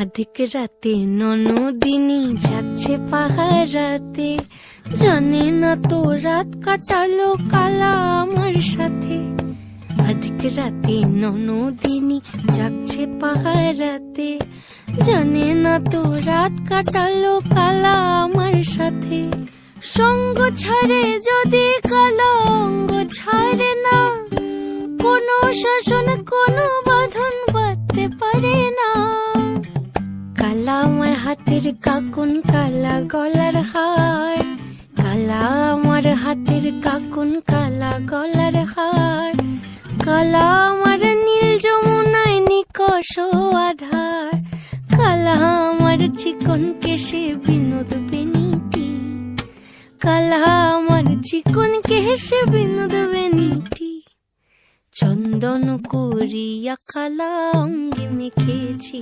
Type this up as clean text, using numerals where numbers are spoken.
আধিক রাতে ননদিনী যাচ্ছে পাহারাতে, জানে না তো রাত কাটালো কালা আমার সাথে। আধিক রাতে ননদিনী যাচ্ছে পাহারাতে, জানে না তো রাত কাটালো কালা আমার সাথে। সঙ্গ ছাড়ে যদি কালা অঙ্গ ছাড়ে না, কোনো শাসন কোনো বাঁধন বাঁধতে পারে না। কালা আমার হাতের কাকুন কালা গলার হার, কালা আমার হাতের কাকুন কালা গলার হার। কালা আমার নীল যমুনায় নিকষ আধার, কালা আমার চিকন কেশে বিনোদ বেনিটি, কালা আমার চিকন কেশে বিনোদ বেনিটি। চন্দন করিয়া কালা অঙ্গে মেখেছি।